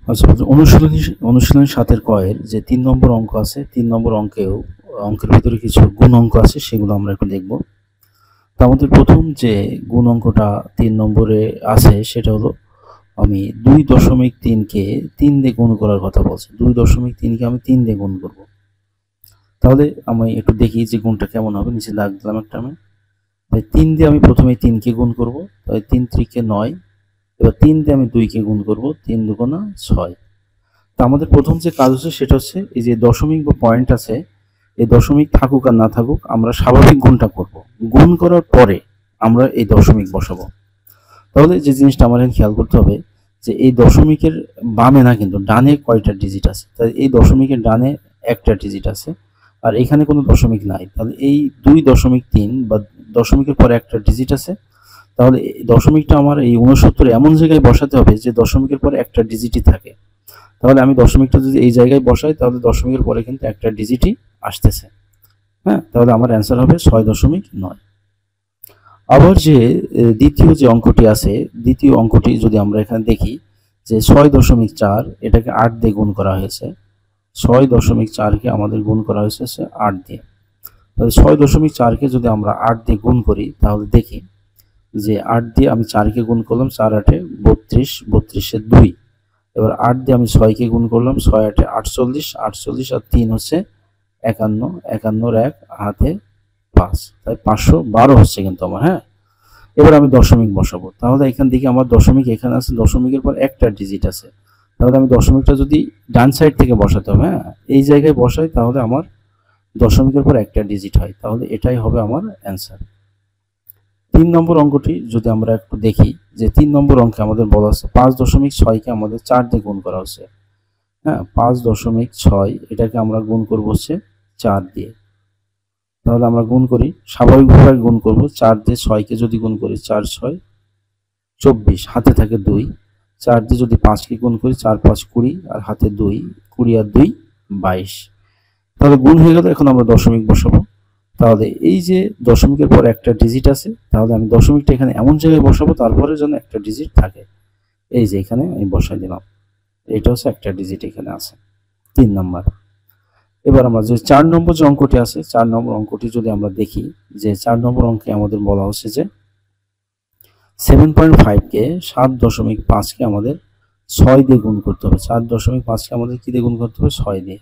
আচ্ছা, অনুশীলনী ৭ এর কয়ের যে ৩ নম্বর অঙ্ক আছে, ৩ নম্বর অঙ্কের ভিতরে কিছু গুণ অঙ্ক আছে, সেগুলো আমরা একটু দেখব। তো আমাদের প্রথম যে গুণ অঙ্কটা ৩ নম্বরে আছে সেটা হলো আমি ২.৩ কে ৩ দিয়ে গুণ করার কথা বলছি। ২.৩ কে আমি ৩ দিয়ে গুণ করব। তাহলে আমি একটু দেখি যে গুণটা কেমন হবে। নিচে দাগ দিলাম একটা আমি। তাই ৩ দিয়ে আমি প্রথমে ৩ কে গুণ করব। তাই ৩ ত্রিকে ৯। এবার ৩ দিয়ে আমি ২ কে গুণ করব। ৩ দুগুণা ৬। তো আমাদের প্রথম যে কাজ হচ্ছে সেটা হচ্ছে এই যে দশমিক বা পয়েন্ট আছে, এই দশমিক থাকুক আর না থাকুক আমরা স্বাভাবিক গুণটা করব। গুণ করার পরে আমরা এই দশমিক বসাবো। তাহলে যে জিনিসটা আমার এখানে খেয়াল করতে হবে যে এই দশমিকের বামে না কিন্তু ডানে কয়টা ডিজিট আছে। তাই এই দশমিকের ডানে একটা ডিজিট আছে আর এখানে কোনো দশমিক নাই। তাহলে এই ২.৩ বা দশমিকের পরে একটা ডিজিট আছে। তাহলে দশমিকটা আমার এই ৬৯ এমন জায়গায় বসাতে হবে যে দশমিকের পরে একটা ডিজিটই থাকে। তাহলে আমি দশমিকটা যদি এই জায়গায় বসাই তাহলে দশমিকের পরে কিন্তু একটা ডিজিটই আসতেছে। হ্যাঁ, তাহলে আমার অ্যান্সার হবে ৬.৯। আবার যে দ্বিতীয় যে অঙ্কটি আছে, দ্বিতীয় অঙ্কটি যদি আমরা এখানে দেখি যে ৬.৪ এটাকে ৮ দিয়ে গুণ করা হয়েছে। ৬.৪ কে আমাদের গুণ করা হয়েছে ৮ দিয়ে। তাহলে ৬.৪ কে যদি আমরা ৮ দিয়ে গুণ করি তাহলে দেখি যে ৮ দিয়ে আমি ৪ কে গুণ করলাম, ৪ ৮ ৩২, ৩২ 2। এবার ৮ দিয়ে আমি ৬ কে গুণ করলাম, ৬ ৮ ৪৮, ৪৮ আর ৩ হচ্ছে ৫১, ৫১ ১ হাতে ৫, তাই ৫১২ হচ্ছে কিন্তু আমার। হ্যাঁ, এবার আমি দশমিক বসাবো। তাহলে এখান থেকে আমার দশমিক এখানে আছে, দশমিকের পর একটা ডিজিট আছে। তাহলে আমি দশমিকটা যদি ডান সাইড থেকে বসাতে হবে, হ্যাঁ এই জায়গায় বসাই তাহলে আমার দশমিকের পর একটা ডিজিট হয়। তাহলে এটাই হবে আমার অ্যান্সার। ৩ নম্বর অঙ্কটি যদি আমরা একটু দেখি যে ৩ নম্বর অঙ্কে আমাদের বলা আছে ৫.৬ কে আমাদের ৪ দিয়ে গুণ করা হচ্ছে। হ্যাঁ, ৫.৬ এটাকে আমরা গুণ করব হচ্ছে ৪ দিয়ে। তাহলে আমরা গুণ করি, স্বাভাবিকভাবে গুণ করব। ৪ দিয়ে ৬ কে যদি গুণ করি ৪ ৬ ২৪, হাতে থাকে ২। ৪ দিয়ে যদি ৫ কে গুণ করি ৪ ৫ ২০ আর হাতে ২, ২০ আর ২ ২২। তাহলে গুণ হয়ে গেল। এখন আমরা দশমিক বসাবো। তাহলে এই যে দশমিকের পর একটা ডিজিট আছে, তাহলে আমি দশমিকটা এখানে এমন জায়গায় বসাবো তারপরে যেন একটা ডিজিট থাকে। এই যে এখানে আমি বসাই দিলাম, এটা হচ্ছে একটা ডিজিট এখানে আছে ৩ নাম্বার। এবার আমরা যে ৪ নম্বর যে অঙ্কটি আছে, ৪ নম্বর অঙ্কটি যদি আমরা দেখি যে ৪ নম্বর অঙ্কে আমাদের বলা হচ্ছে যে 7.5 কে 7.5 কে আমাদের ৬ দিয়ে গুণ করতে হবে। 7.5 কে আমাদের কি দিয়ে গুণ করতে হবে? ৬ দিয়ে।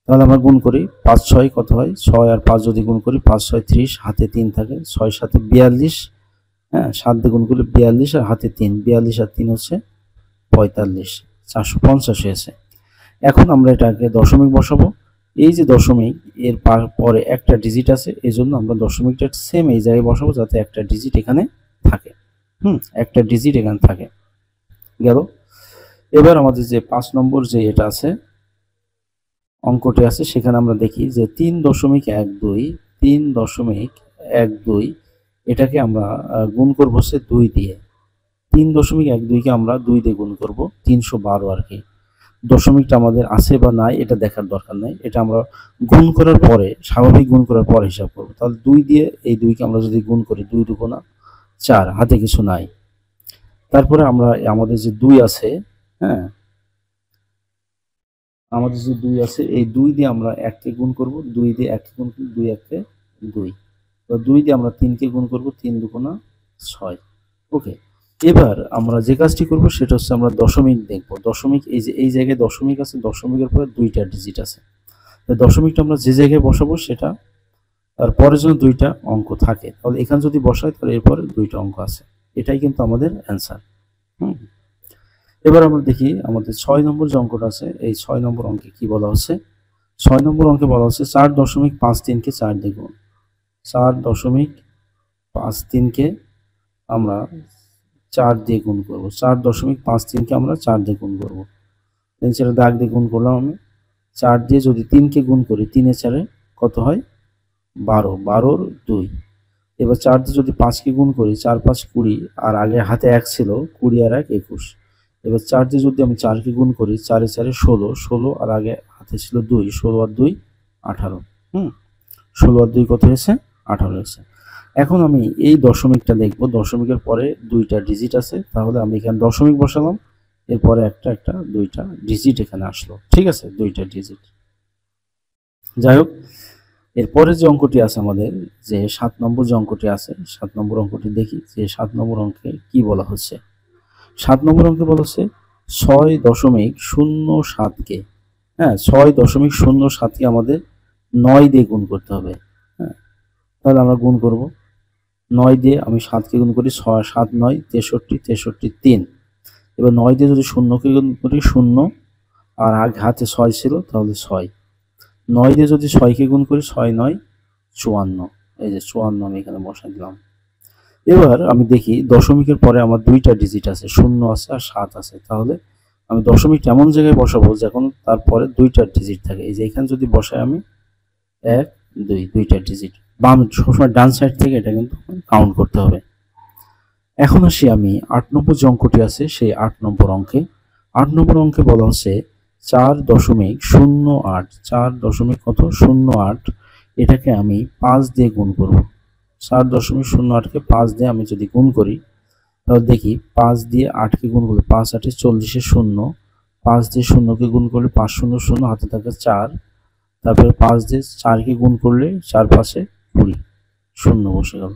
তাহলে আমরা গুণ করি, ৫ ৬ কত হয়? ৬ আর ৫ যদি গুণ করি ৫ ৬ ৩০, হাতে ৩ থাকে, ৬ ৭ ৪২। হ্যাঁ, ৭ দিয়ে গুণ করলে ৪২ আর হাতে ৩, ৪২ আর ৩ হচ্ছে ৪৫, ৪৫০ হয়েছে। এখন আমরা এটাকে দশমিক বসাবো। এই যে দশমিক এর পরে একটা ডিজিট আছে, এই জন্য আমরা দশমিকটা সেম এই জায়গায় বসাবো যাতে একটা ডিজিট এখানে থাকে। একটা ডিজিট এখানে থাকে। গেল। এবার আমাদের যে ৫ নম্বর যে এটা আছে অঙ্কটি আছে, সেখানে আমরা দেখি যে ৩.১২, ৩.১২ এটাকে আমরা গুণ করব হচ্ছে ২ দিয়ে। ৩.১২ কে আমরা ২ দিয়ে গুণ করব, ৩১২ আর কি। দশমিকটা আমাদের আছে বা নাই এটা দেখার দরকার নাই, এটা আমরা গুণ করার পরে, স্বাভাবিক গুণ করার পরে হিসাব করব। তাহলে ২ দিয়ে এই ২ কে আমরা যদি গুণ করি, ২ দুগুণা ৪, হাতে কিছু নাই। তারপরে আমরা আমাদের যে ২ আছে, হ্যাঁ আমাদের যে ২ আছে, এই ২ দিয়ে আমরা ১ কে গুণ করব, ২ দিয়ে ১ কে গুণ করব, ২ ১ কে ২। তো ২ দিয়ে আমরা ৩ কে গুণ করব, ৩ দুগুণা ৬। ওকে। এবার আমরা যে কাজটি করব সেটা হচ্ছে আমরা দশমিক দেখব। দশমিক এই যে এই জায়গায় দশমিক আছে, দশমিকের পরে ২টা ডিজিট আছে। দশমিকটা আমরা যে জায়গায় বসাবো সেটা তার পরে যেন ২টা অঙ্ক থাকে। তাহলে এখানে যদি বসাই তাহলে এরপরে ২টা অঙ্ক আছে। এটাই কিন্তু আমাদের অ্যান্সার। এবার আমরা দেখি আমাদের ৬ নম্বর যে অঙ্কটা আছে, এই ৬ নম্বর অঙ্কে কি বলা হচ্ছে। ৬ নম্বর অঙ্কে বলা হচ্ছে ৪.৫৩ কে ৪ দিয়ে গুণ। ৪.৫৩ কে আমরা ৪ দিয়ে গুণ করব। ৪.৫৩ কে আমরা ৪ দিয়ে গুণ করব। সেটা দাগ দিয়ে গুণ করলাম আমি। ৪ দিয়ে যদি ৩ কে গুণ করি, ৩ এ ৪ কত হয়? ১২, ১২ র ২। এবার ৪ দিয়ে যদি ৫ কে গুণ করি, ৪ ৫ ২০ আর আগে হাতে ১ ছিল, ২০ আর ১ ২১। এবার ৪ দিয়ে যদি আমি ৪ কে গুণ করি, ৪ এ ৪ ১৬, ১৬ আর আগে হাতে ছিল ২, ১৬ আর ২ ১৮। ১৬ আর ২ কত হয়েছে? ১৮ হয়েছে। এখন আমি এই দশমিকটা দেখব। দশমিকের পরে ২টা ডিজিট আছে, তাহলে আমি এখানে দশমিক বসালাম। এরপরে একটা দুইটা ডিজিট এখানে আসলো, ঠিক আছে, দুইটা ডিজিট। যাই হোক, এরপরে যে অঙ্কটি আছে আমাদের, যে 7 নম্বর যে অঙ্কটি আছে, 7 নম্বর অঙ্কটি দেখি যে 7 নম্বর অঙ্কে কি বলা হচ্ছে। 7 নম্বর অঙ্কে বলা হচ্ছে 6.07কে, হ্যাঁ 6.07কে আমাদের 9 দিয়ে গুণ করতে হবে। হ্যাঁ, তাহলে আমরা গুণ করব 9 দিয়ে, আমি 7কে গুণ করি 6 7 9 63 63 3। এবার 9 দিয়ে যদি 0কে গুণ করি 0, আর আগে হাতে 6 ছিল তাহলে 6। 9 দিয়ে যদি 6কে গুণ করি 6 9 54, এই যে 54 আমি এখানে বসাই দিলাম। এবার আমি দেখি দশমিকের পরে আমার দুইটা ডিজিট আছে, 0 আছে আর 7 আছে, তাহলে আমি দশমিকটা এমন জায়গায় বসাবো যখন তারপরে দুইটা ডিজিট থাকে। এই যে এখানে যদি বসাই আমি 1 2, দুইটা ডিজিট, বাম সবসময় ডান সাইড থেকে এটা কিন্তু কাউন্ট করতে হবে। এখন আসি আমি 8 নম্বর যে অঙ্কটি আছে সেই 8 নম্বর অঙ্কে। 8 নম্বর অঙ্কে বলা হচ্ছে 4.08, 4.08, এটাকে আমি 5 দিয়ে গুণ করব। 4.08কে 5 দিয়ে আমি যদি গুণ করি তাহলে দেখি 5 দিয়ে 8কে গুণ করলে 5 8 40 0, 5 দিয়ে 0কে গুণ করলে 5 0 0, হাতে থাকে 4, তারপরে 5 দিয়ে 4কে গুণ করলে 4 5 20, 0 বসে গেল।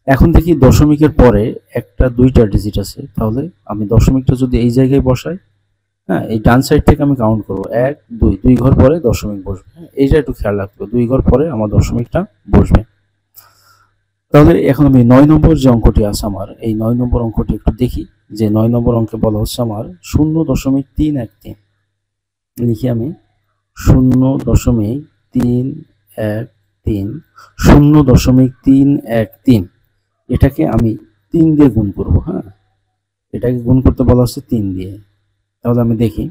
এখন দেখি দশমিকের পরে একটা দুইটা ডিজিট আছে, তাহলে আমি দশমিকটা যদি এই জায়গায় বসাই, হ্যাঁ এই ডান সাইড থেকে আমি কাউন্ট করবো 1 2, 2 ঘর পরে দশমিক বসবে। এইটা একটু খেয়াল রাখবো, 2 ঘর পরে আমার দশমিকটা বসবে। তাহলে এখন আমি 9 নম্বর যে অঙ্কটি আছে আমার, এই 9 নম্বর অঙ্কটি একটু দেখি যে 9 নম্বর অঙ্কে বলা হচ্ছে আমার 0.313, লিখি আমি 0.313, 0.313, এটাকে আমি 3 দিয়ে গুণ করব। হ্যাঁ, এটাকে গুণ করতে বলা হচ্ছে 3 দিয়ে। তাহলে আমি দেখি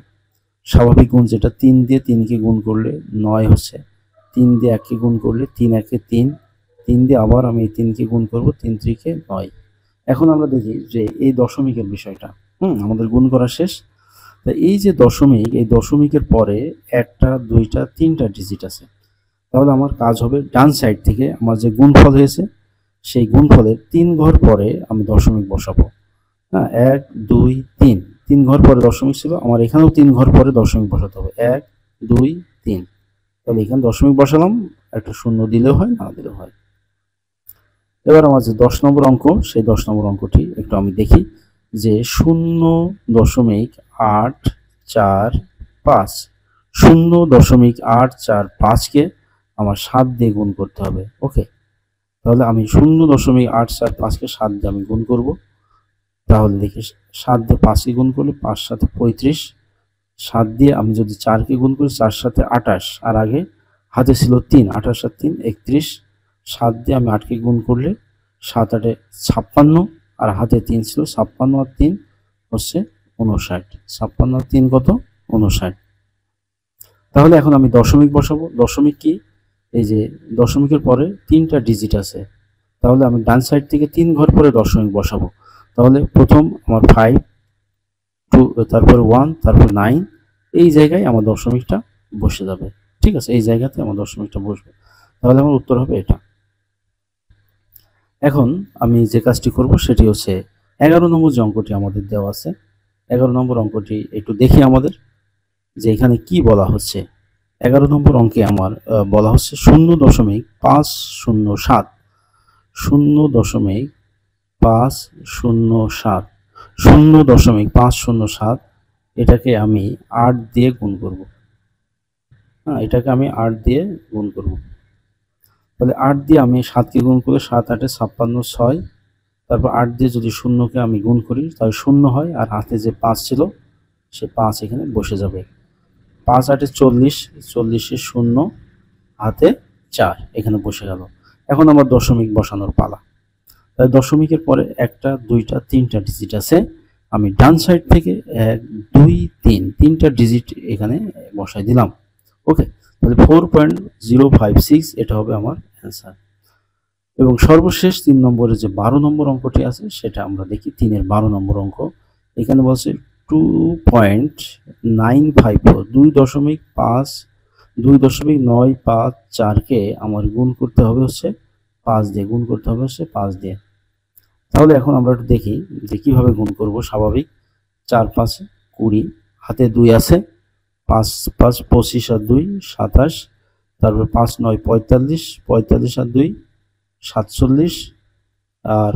স্বাভাবিক গুণ যেটা, 3 দিয়ে 3কে গুণ করলে 9 হচ্ছে, 3 দিয়ে 1কে গুণ করলে 3 1 3, 3 দিয়ে আবার আমি 3কে গুণ করব, 3 3 9। এখন আমরা দেখি যে এই দশমিকের বিষয়টা, আমাদের গুণ করা শেষ। তা এই যে দশমিক, এই দশমিকের পরে একটা দুইটা তিনটা ডিজিট আছে, তাহলে আমার কাজ হবে ডান সাইড থেকে আমার যে গুণফল হয়েছে সেই গুণফলের 3 ঘর পরে আমি দশমিক বসাবো। হ্যাঁ 1 2 3, 3 ঘর পরে দশমিক ছিল, আমার এখানেও 3 ঘর পরে দশমিক বসাতে হবে, 1 2 3। তাহলে এখানে দশমিক বসালাম, একটা শূন্য দিলেও হয় না দিলেও হয়। এবার আমার যে 10 নম্বর অঙ্ক, সেই 10 নম্বর অঙ্কটি একটু আমি দেখি যে 0.845, 0.845কে আমার 7 দিয়ে গুণ করতে হবে। ওকে, তাহলে আমি 0.845কে 7 দিয়ে আমি গুণ করব। তাহলে দেখি 7 দিয়ে 5কে গুণ করলে 5 7 35, 7 দিয়ে আমি যদি 4কে গুণ করি 4 7 28, আর আগে হাতে ছিল 3, 28 7 3 31, 7 দিয়ে আমি 8কে গুণ করলে 7 8 56, আর হাতে 3 ছিল, 56 আর 3 হচ্ছে 59, 56 আর 3 কত 59। তাহলে এখন আমি দশমিক বসাবো। দশমিক কি, এই যে দশমিকের পরে তিনটা ডিজিট আছে, তাহলে আমি ডান সাইড থেকে 3 ঘর পরে দশমিক বসাবো। তাহলে প্রথম আমার 5 2, তারপরে 1, তারপর 9, এই জায়গায় আমার দশমিকটা বসে যাবে। ঠিক আছে, এই জায়গাতে আমার দশমিকটা বসবে, তাহলে আমার উত্তর হবে এটা। এখন আমি যে কাজটি করব সেটি হচ্ছে 11 নম্বর যে অঙ্কটি আমাদের দেওয়া আছে, 11 নম্বর অঙ্কটি একটু দেখি আমাদের যে এখানে কি বলা হচ্ছে। 11 নম্বর অঙ্কে আমার বলা হচ্ছে 0.507, 0.507, 0.507, এটাকে আমি 8 দিয়ে গুণ করব। হ্যাঁ, এটাকে আমি 8 দিয়ে গুণ করব। তাহলে 8 দিয়ে আমি 7কে গুণ করলে 7 8 56 6, তারপর 8 দিয়ে যদি 0কে আমি গুণ করি তাহলে 0 হয়, আর হাতে যে 5 ছিল সে 5 এখানে বসে যাবে। 5 8 40, 40 0, হাতে 4 এখানে বসে গেল। এখন আমার দশমিক বসানোর পালা। তাই দশমিকের পরে একটা দুইটা তিনটা ডিজিট আছে, আমি ডান সাইড থেকে 1 2 3, তিনটা ডিজিট এখানে বসাই দিলাম। ওকে, তাহলে 4.056 এটা হবে আমার অ্যান্সার। এবং সর্বশেষ 3 নম্বরে যে 12 নম্বর অঙ্কটি আছে সেটা আমরা দেখি। 3-এর 12 নম্বর অঙ্ক, এখানে বলছে 2.954, 2.954কে আমার গুণ করতে হবে হচ্ছে 5 দিয়ে, গুণ করতে হবে হচ্ছে 5 দিয়ে। তাহলে এখন আমরা একটু দেখি যে কিভাবে গুণ করব। স্বাভাবিক 4 5 20, হাতে 2 আছে, 5 5 25 আর 2 27, তারপর 5 9 45, 45 আর 2 47, আর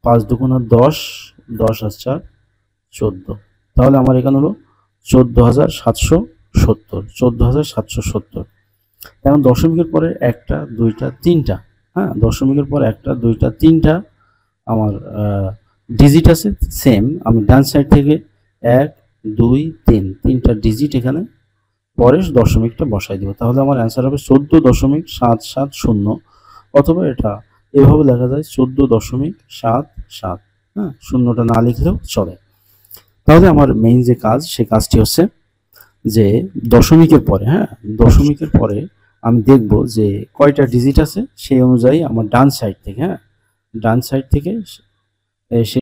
5 2 10, 10 আর 4 14। তাহলে আমার এখানে হলো 14,770, 14,770। এখন দশমিকের পরে একটা, দুইটা, তিনটা, হ্যাঁ, দশমিকের পরে একটা, দুইটা, তিনটা আমার ডিজিট আছে সেম। আমি ডান সাইড থেকে 1 2 3 তিনটা ডিজিট এখানে পরে দশমিকটা বসাই দেবো। তাহলে আমার অ্যান্সার হবে 14.770, অথবা এটা এভাবে লেখা যায় 14.77। হ্যাঁ, শূন্যটা না লিখলেও চলে। তাহলে আমার মেইন যে কাজ, সে কাজটি হচ্ছে যে দশমিকের পরে, হ্যাঁ, দশমিকের পরে আমি দেখব যে কয়টা ডিজিট আছে, সেই অনুযায়ী আমার ডান সাইড থেকে, হ্যাঁ, ডান সাইড থেকে